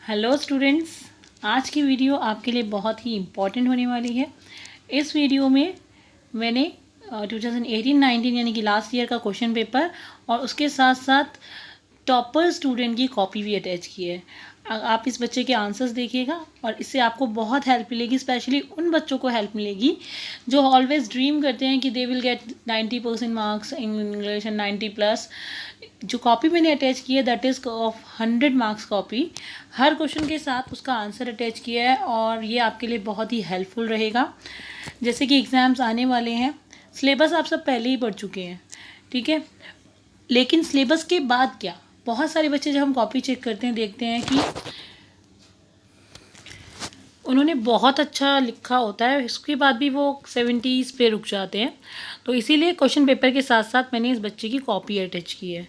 Hello students, आज की video आपके लिए बहुत ही इम्पॉर्टेंट होने वाली है। इस वीडियो में मैंने 2018-19 यानी कि लास्ट ईयर का क्वेश्चन पेपर और उसके साथ साथ टॉपर स्टूडेंट की कॉपी भी अटैच की है। आप इस बच्चे के आंसर्स देखिएगा और इससे आपको बहुत हेल्प मिलेगी। स्पेशली उन बच्चों को हेल्प मिलेगी जो ऑलवेज ड्रीम करते हैं कि they will get 90% marks in English and 90+। जो कॉपी मैंने अटैच की है that is of 100 marks copy. Her question के साथ उसका आंसर अटैच किया है और ये आपके लिए बहुत ही हेल्पफुल रहेगा। जैसे कि एग्ज़ाम्स आने वाले हैं, सिलेबस आप सब पहले ही पढ़ चुके हैं, ठीक है, लेकिन सिलेबस के बाद क्या, बहुत सारे बच्चे जब हम कॉपी चेक करते हैं देखते हैं कि उन्होंने बहुत अच्छा लिखा होता है, इसके बाद भी वो 70s पे रुक जाते हैं। तो इसीलिए क्वेश्चन पेपर के साथ साथ मैंने इस बच्चे की कॉपी अटैच की है।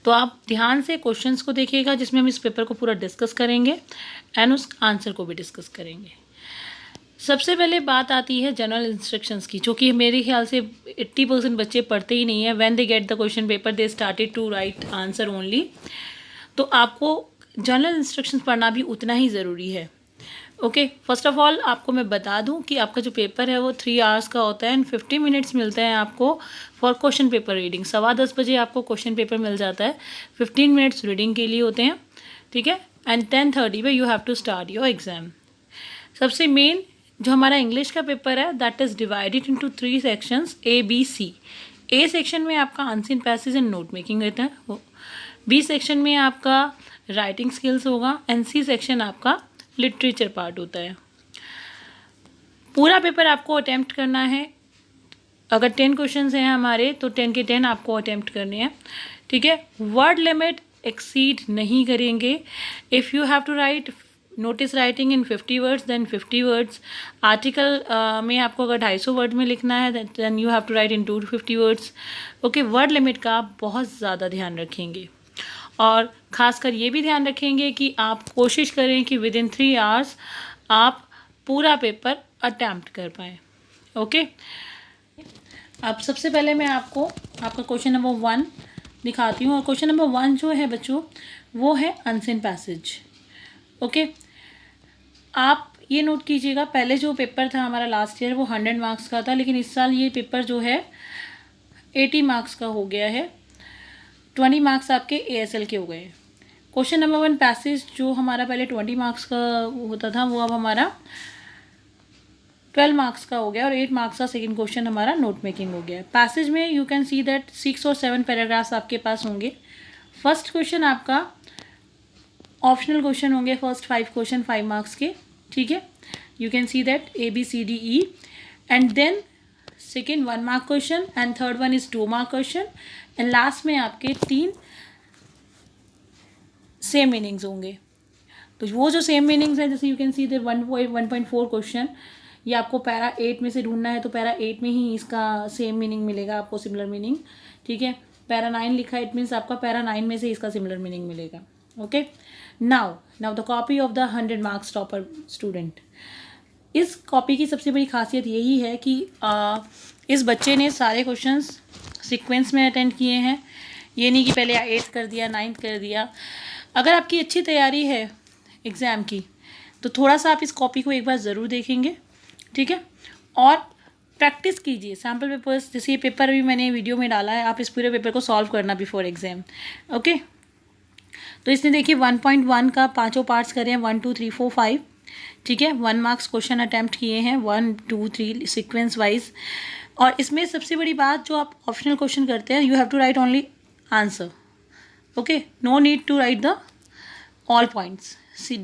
तो आप ध्यान से क्वेश्चंस को देखिएगा जिसमें हम इस पेपर को पूरा डिस्कस करेंगे एंड उस आंसर को भी डिस्कस करेंगे। सबसे पहले बात आती है जनरल इंस्ट्रक्शंस की, जो कि मेरे ख्याल से 80% बच्चे पढ़ते ही नहीं है। When they get the question paper they started to write answer only. तो आपको जनरल इंस्ट्रक्शंस पढ़ना भी उतना ही ज़रूरी है। ओके, फर्स्ट ऑफ ऑल आपको मैं बता दूं कि आपका जो पेपर है वो 3 आवर्स का होता है एंड 50 मिनट्स मिलते हैं आपको फॉर क्वेश्चन पेपर रीडिंग। 10:15 बजे आपको क्वेश्चन पेपर मिल जाता है, 15 मिनट्स रीडिंग के लिए होते हैं, ठीक है, एंड 10:30 पे you have to start your exam. सबसे मेन जो हमारा इंग्लिश का पेपर है that is divided into 3 sections A, B, C। A section में आपका unseen passage and note making रहता है, बी सेक्शन में आपका राइटिंग स्किल्स होगा एंड सी सेक्शन आपका लिटरेचर पार्ट होता है। पूरा पेपर आपको अटेम्प्ट करना है। अगर 10 क्वेश्चंस हैं हमारे तो 10 के 10 आपको अटेम्प्ट करने हैं, ठीक है। वर्ड लिमिट एक्सीड नहीं करेंगे। If you have to write notice writing in 50 words then 50 words. Article में आपको अगर 250 वर्ड में लिखना है then you have to write in 250 words. Okay, word limit का आप बहुत ज़्यादा ध्यान रखेंगे और ख़ासकर ये भी ध्यान रखेंगे कि आप कोशिश करें कि विद इन 3 आवर्स आप पूरा पेपर अटैम्प्ट कर पाएँ। ओके, अब सबसे पहले मैं आपको आपका क्वेश्चन नंबर 1 दिखाती हूँ और क्वेश्चन नंबर 1 जो है बच्चों वो है अनसीन पैसेज। ओके, आप ये नोट कीजिएगा, पहले जो पेपर था हमारा लास्ट ईयर वो 100 मार्क्स का था, लेकिन इस साल ये पेपर जो है 80 मार्क्स का हो गया है। 20 मार्क्स आपके ASL के हो गए। क्वेश्चन नंबर 1 पैसेज जो हमारा पहले 20 मार्क्स का होता था वो अब हमारा 12 मार्क्स का हो गया और 8 मार्क्स का सेकंड क्वेश्चन हमारा नोट मेकिंग हो गया। पैसेज में यू कैन सी दैट 6 और 7 पैराग्राफ्स आपके पास होंगे। फर्स्ट क्वेश्चन आपका ऑप्शनल क्वेश्चन होंगे, फर्स्ट 5 क्वेश्चन 5 मार्क्स के, ठीक है। You can see that ABCDE and then second 1 mark question and third one is 2 mark question and last में आपके 3 सेम मीनिंग्स होंगे। तो वो जो सेम मीनिंग्स हैं, जैसे you can see that 1.4 question, ये आपको पैरा 8 में से ढूंढना है तो पैरा 8 में ही इसका सेम मीनिंग मिलेगा आपको, सिमिलर मीनिंग, ठीक है। पैरा 9 लिखा है, इट मीन्स आपका पैरा 9 में से इसका सिमिलर मीनिंग मिलेगा। Okay, now the copy of the 100 marks topper student. इस कॉपी की सबसे बड़ी खासियत यही है कि इस बच्चे ने सारे क्वेश्चंस सीक्वेंस में अटेंड किए हैं। ये नहीं कि पहले 8th कर दिया 9th कर दिया। अगर आपकी अच्छी तैयारी है एग्ज़ाम की तो थोड़ा सा आप इस कॉपी को एक बार ज़रूर देखेंगे, ठीक है, और प्रैक्टिस कीजिए सैम्पल पेपर्स। जैसे ये पेपर भी मैंने वीडियो में डाला है, आप इस पूरे पेपर को सॉल्व करना बिफोर एग्ज़ाम। ओके, तो इसने देखिए 1.1 का 5 पार्ट्स करे हैं, 1 2 3 4 5, ठीक है। 1 मार्क्स क्वेश्चन अटैम्प्ट किए हैं 1 2 3 सीक्वेंस वाइज। और इसमें सबसे बड़ी बात, जो आप ऑप्शनल क्वेश्चन करते हैं you have to write only answer. Okay, no need to write the all points. C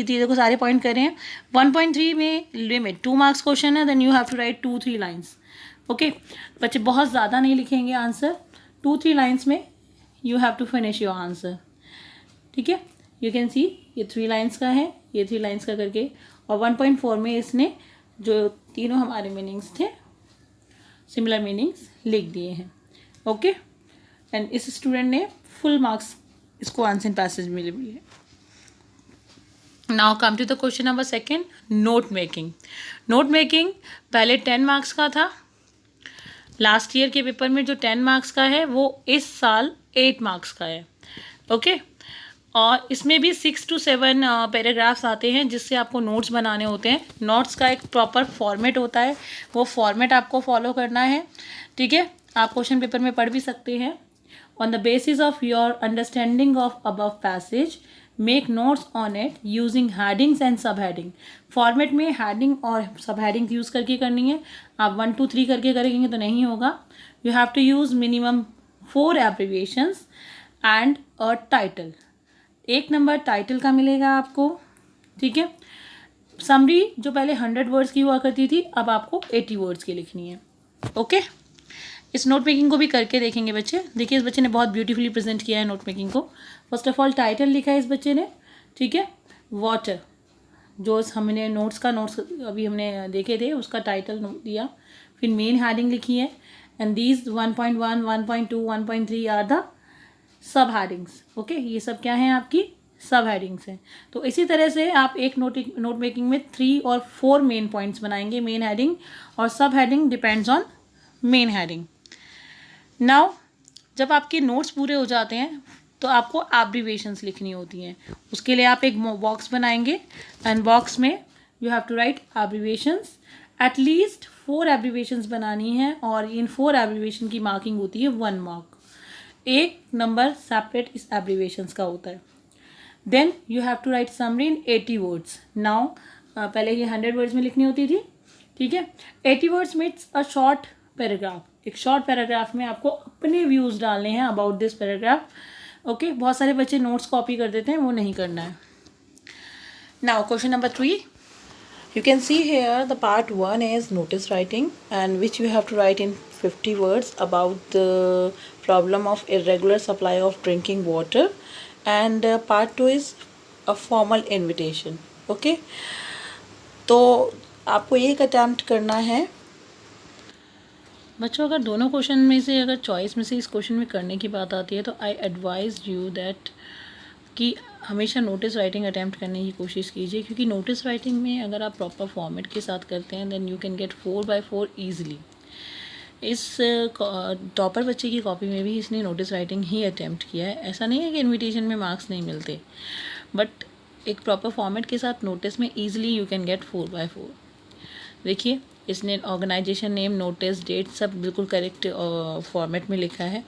देखो सारे पॉइंट कर रहे हैं। 1.3 में लिमिट 2 मार्क्स क्वेश्चन है, then you have to write 2-3 lines. Okay, बच्चे बहुत ज़्यादा नहीं लिखेंगे आंसर, 2-3 लाइन्स में you have to finish your answer, ठीक है। यू कैन सी ये 3 लाइन्स का है, ये 3 लाइन्स का करके, और 1.4 में इसने जो तीनों हमारे मीनिंग्स थे सिमिलर मीनिंग्स लिख दिए हैं। ओके, एंड इस स्टूडेंट ने फुल मार्क्स इसको आंसर पैसेज में लिए। Now come to the question number 2, note making. Note making पहले 10 मार्क्स का था। लास्ट ईयर के पेपर में जो 10 मार्क्स का है वो इस साल 8 मार्क्स का है। ओके, और इसमें भी 6 to 7 पैराग्राफ्स आते हैं जिससे आपको नोट्स बनाने होते हैं। नोट्स का एक प्रॉपर फॉर्मेट होता है, वो फॉर्मेट आपको फॉलो करना है, ठीक है। आप क्वेश्चन पेपर में पढ़ भी सकते हैं। On the basis of your understanding of above passage make notes on it using headings and सब हेडिंग। फॉर्मेट में हेडिंग और सब हेडिंग यूज़ करके करनी है। आप 1 2 3 करके करेंगे तो नहीं होगा। You have to use minimum 4 abbreviations and a title. 1 number title का मिलेगा आपको, ठीक है। समरी जो पहले 100 वर्ड्स की हुआ करती थी, अब आपको 80 वर्ड्स की लिखनी है, ओके। इस नोट मेकिंग को भी करके देखेंगे बच्चे। देखिए इस बच्चे ने बहुत ब्यूटीफुली प्रेजेंट किया है नोट मेकिंग को। फर्स्ट ऑफ ऑल टाइटल लिखा है इस बच्चे ने, ठीक है। वाटर, जो हमने नोट्स अभी हमने देखे थे उसका टाइटल दिया। फिर मेन हेडिंग लिखी है and these 1.1 1.2 1.3 are the sub headings, okay. ये सब क्या हैं, आपकी सब हेडिंग्स हैं। तो इसी तरह से आप एक नोट मेकिंग में 3 और 4 मेन पॉइंट्स बनाएंगे। मेन हेडिंग और सब heading depends on main heading. Now जब आपके नोट्स पूरे हो जाते हैं तो आपको एब्रीविएशंस लिखनी होती हैं। उसके लिए आप एक बॉक्स बनाएंगे एंड बॉक्स में you have to write abbreviations. At least 4 abbreviations बनानी है और इन 4 एब्रीविएशन की मार्किंग होती है 1 मार्क। 1 नंबर सेपरेट इस एब्रीविएशंस का होता है। Then you have to write summary in 80 words. Now पहले ये 100 वर्ड्स में लिखनी होती थी, ठीक है। 80 words means a short paragraph. एक शॉर्ट पैराग्राफ में आपको अपने व्यूज़ डालने हैं अबाउट दिस पैराग्राफ, ओके। बहुत सारे बच्चे नोट्स कॉपी कर देते हैं, वो नहीं करना है। Now question number 3, you can see here the part 1 is notice writing and which you have to write in 50 words about the problem of irregular supply of drinking water, and part 2 is a formal invitation, okay। तो आपको एक attempt करना है बच्चों। अगर दोनों question में से अगर चॉइस में से इस क्वेश्चन में करने की बात आती है तो आई एडवाइज यू दैट कि हमेशा नोटिस राइटिंग अटैम्प्ट करने की कोशिश कीजिए, क्योंकि नोटिस राइटिंग में अगर आप प्रॉपर फॉर्मेट के साथ करते हैं then you can get 4/4 easily. इस टॉपर बच्चे की कॉपी में भी इसने नोटिस राइटिंग ही अटैम्प्ट किया है। ऐसा नहीं है कि इनविटेशन में मार्क्स नहीं मिलते, बट एक प्रॉपर फॉर्मेट के साथ नोटिस में ईजिली यू कैन गेट 4/4। देखिए इसने ऑर्गेनाइजेशन नेम, नोटिस, डेट सब बिल्कुल करेक्ट फॉर्मेट में लिखा है।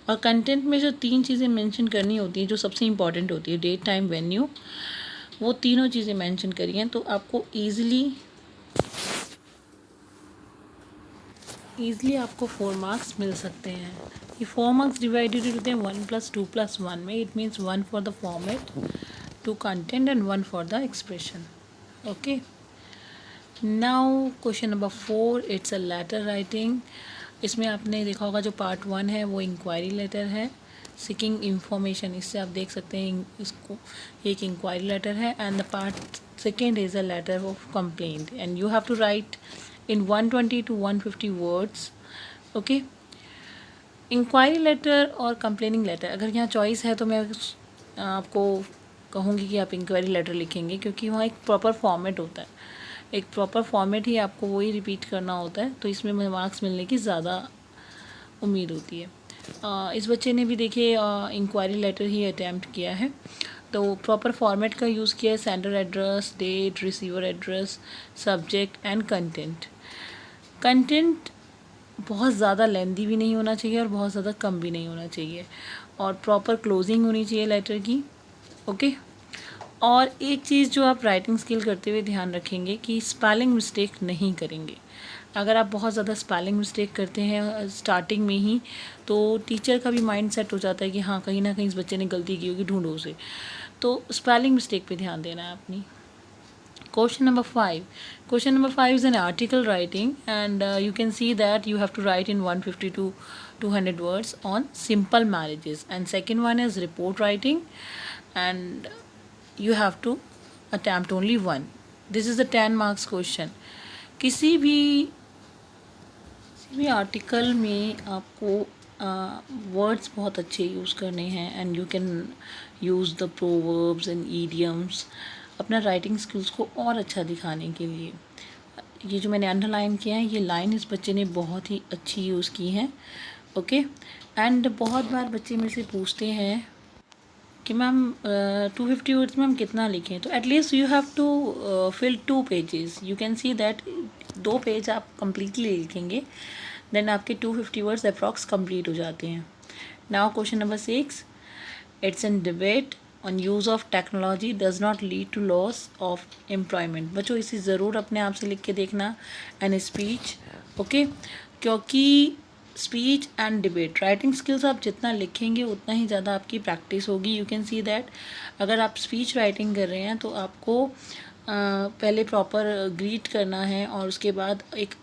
और कंटेंट में जो 3 चीज़ें मेंशन करनी होती हैं जो सबसे इम्पॉर्टेंट होती है, डेट, टाइम, वेन्यू, वो तीनों चीज़ें मेंशन करी हैं। तो आपको ईज़िली आपको 4 मार्क्स मिल सकते हैं। ये 4 मार्क्स डिवाइडेड होते हैं 1 + 2 + 1 में। It means 1 for the format, 2 content and 1 for the expression, okay. Now question number 4, it's a letter writing. इसमें आपने देखा होगा जो पार्ट 1 है वो इंक्वायरी लेटर है, सीकिंग इंफॉर्मेशन। इससे आप देख सकते हैं इसको एक इंक्वायरी लेटर है। And the part 2 is a letter of complaint and you have to write in 120 to 150 words, okay. Inquiry letter और कंप्लेनिंग लेटर, अगर यहाँ चॉइस है तो मैं आपको कहूँगी कि आप इंक्वायरी लेटर लिखेंगे, क्योंकि वहाँ एक प्रॉपर फॉर्मेट होता है। एक प्रॉपर फॉर्मेट ही आपको वही रिपीट करना होता है, तो इसमें मार्क्स मिलने की ज़्यादा उम्मीद होती है। इस बच्चे ने भी देखिए इंक्वायरी लेटर ही अटैम्प्ट किया है। तो प्रॉपर फॉर्मेट का यूज़ किया है, sender address, date, receiver address, subject and content. Content बहुत ज़्यादा लेंदी भी नहीं होना चाहिए और बहुत ज़्यादा कम भी नहीं होना चाहिए, और प्रॉपर क्लोजिंग होनी चाहिए लेटर की, ओके। और एक चीज़ जो आप राइटिंग स्किल करते हुए ध्यान रखेंगे कि स्पेलिंग मिस्टेक नहीं करेंगे। अगर आप बहुत ज़्यादा स्पेलिंग मिस्टेक करते हैं स्टार्टिंग में ही तो टीचर का भी माइंड सेट हो जाता है कि हाँ कहीं ना कहीं इस बच्चे ने गलती की होगी, ढूंढो उसे। तो स्पेलिंग मिस्टेक पे ध्यान देना है अपनी। Question number 5 is an article writing, and you can see that you have to write in 150 to 200 words on simple marriages. And second one is report writing, and you have to attempt only 1. This is a 10 marks question. किसी भी article में आपको words बहुत अच्छे use करने हैं, and you can use the proverbs and idioms अपना writing skills को और अच्छा दिखाने के लिए। ये जो मैंने अंडरलाइन किया है ये लाइन इस बच्चे ने बहुत ही अच्छी यूज़ की है, ओके। एंड बहुत बार बच्चे मेरे से पूछते हैं कि मैम 250 वर्ड्स में हम कितना लिखें, तो at least you have to fill 2 pages. You can see that 2 page आप कम्प्लीटली लिखेंगे, देन आपके 250 वर्ड्स अप्रॉक्स कंप्लीट हो जाते हैं। Now question number 6, it's an debate on use of technology does not lead to loss of employment. बच्चों इसे ज़रूर अपने आप से लिख के देखना, एन स्पीच, ओके, क्योंकि speech and debate writing skills आप जितना लिखेंगे उतना ही ज़्यादा आपकी प्रैक्टिस होगी। यू कैन सी दैट अगर आप स्पीच राइटिंग कर रहे हैं तो आपको पहले प्रॉपर ग्रीट करना है और उसके बाद एक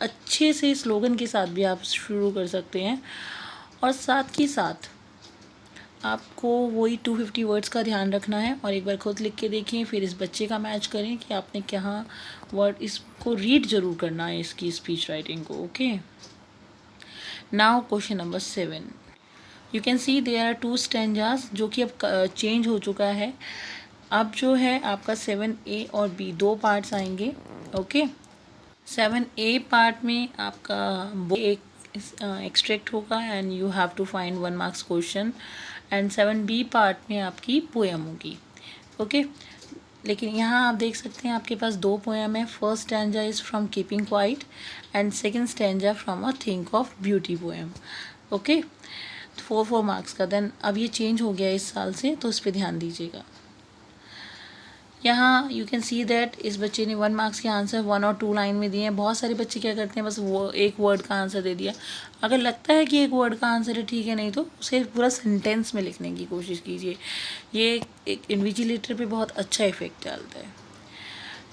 अच्छे से स्लोगन के साथ भी आप शुरू कर सकते हैं, और साथ ही साथ आपको वही 250 वर्ड्स का ध्यान रखना है। और एक बार खुद लिख के देखें, फिर इस बच्चे का मैच करें कि आपने क्या वर्ड, इसको रीड ज़रूर करना है इसकी स्पीच राइटिंग को, okay. Now question number 7, you can see there are 2 stanzas जो कि अब चेंज हो चुका है। अब जो है आपका 7A और B 2 पार्ट्स आएंगे, ओके। 7A पार्ट में आपका एक एक्सट्रैक्ट होगा and you have to find 1 marks question, and 7B part में आपकी पोएम होगी, ओके। लेकिन यहाँ आप देख सकते हैं आपके पास 2 पोएम है। First stanza is from keeping quiet and second stanza from a think of beauty poem, okay. 4 marks का। देन अब ये चेंज हो गया इस साल से, तो उस पर ध्यान दीजिएगा। यहाँ यू कैन सी दैट इस बच्चे ने 1 मार्क्स के आंसर 1 और 2 लाइन में दिए हैं। बहुत सारे बच्चे क्या करते हैं, बस वो एक वर्ड का आंसर दे दिया। अगर लगता है कि एक वर्ड का आंसर है ठीक है, नहीं तो उसे पूरा सेंटेंस में लिखने की कोशिश कीजिए। ये एक इन्विजिलेटर पे बहुत अच्छा इफेक्ट डालता है।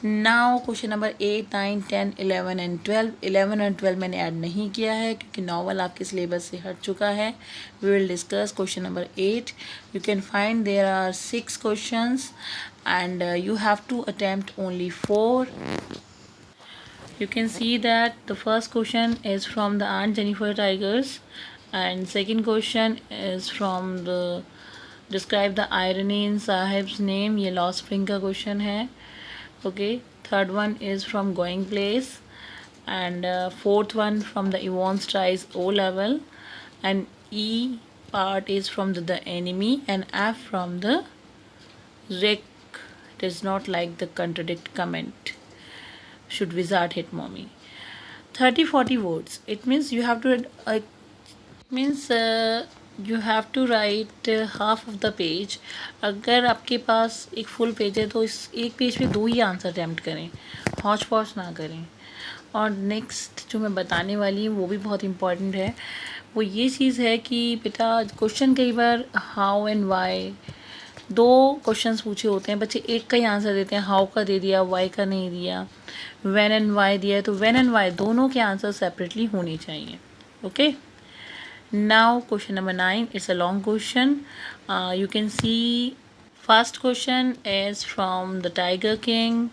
Now question number 8, 9, 10, 11 and 12। 11 और 12 मैंने ऐड नहीं किया है क्योंकि नॉवल आपके सिलेबस से हट चुका है। We will discuss question number 8। You can find there are 6 questions and you have to attempt only 4. You can see that the first question is from the Aunt Jennifer Tigers, and second question is from the describe the irony in Sahib's name, ये lost spring का question है, okay. Third one is from Going Place, and fourth one from the Yvonne Tries O Level, and E part is from the Enemy, and F from the Rick does not like the contradict comment. Should wizard hit mommy? 30-40 words. It means you have to you have to write half of the page. अगर आपके पास एक full page है तो इस एक page पे 2 ही answer attempt करें, हौच पौच ना करें। और नेक्स्ट जो मैं बताने वाली हूँ वो भी बहुत इम्पॉर्टेंट है। वो ये चीज़ है कि बेटा क्वेश्चन कई बार हाउ एंड वाई 2 क्वेश्चंस पूछे होते हैं, बच्चे एक का ही आंसर देते हैं, हाउ का दे दिया, वाई का नहीं दिया, व्हेन एंड वाई दिया है, तो व्हेन एंड वाई दोनों के आंसर सेपरेटली होने चाहिए, okay. Now question number 9, it's a long question. You can C first question is from the tiger king.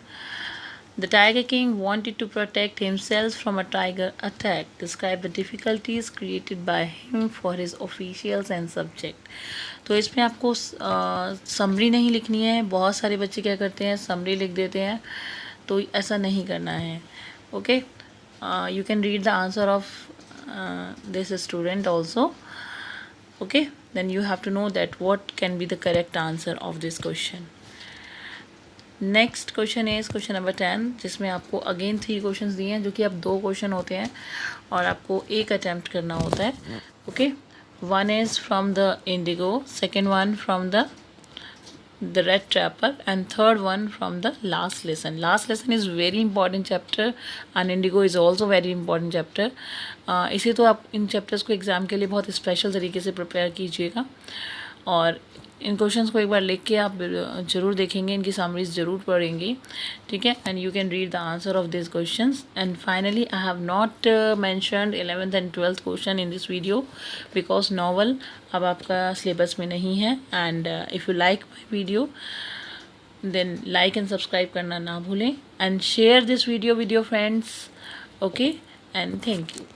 The Tiger King wanted to protect himself from a tiger attack. Describe the difficulties created by him for his officials and subject. तो इसमें आपको summary नहीं लिखनी है। बहुत सारे बच्चे क्या करते हैं, समरी लिख देते हैं, तो ऐसा नहीं करना है, okay. You can read the answer of this student also, okay. Then you have to know that what can be the correct answer of this question. Next question is question number 10, जिसमें आपको again 3 question दिए हैं, जो कि अब 2 question होते हैं और आपको एक अटैम्प्ट करना होता है, okay. 1 is from the Indigo, second one from the red trapper, and third one from the last lesson. Last lesson is very important chapter and Indigo is also very important chapter. इसे तो आप इन chapters को exam के लिए बहुत special तरीके से prepare कीजिएगा, और इन क्वेश्चंस को एक बार लिख के आप ज़रूर देखेंगे, इनकी समरीज ज़रूर पढ़ेंगे, ठीक है। And you can read the answer of this questions. And finally I have not mentioned 11th and 12th question in this video because novel अब आपका सिलेबस में नहीं है। And if you like my video then like and subscribe करना ना भूलें, and share this video with your friends, okay, and thank you.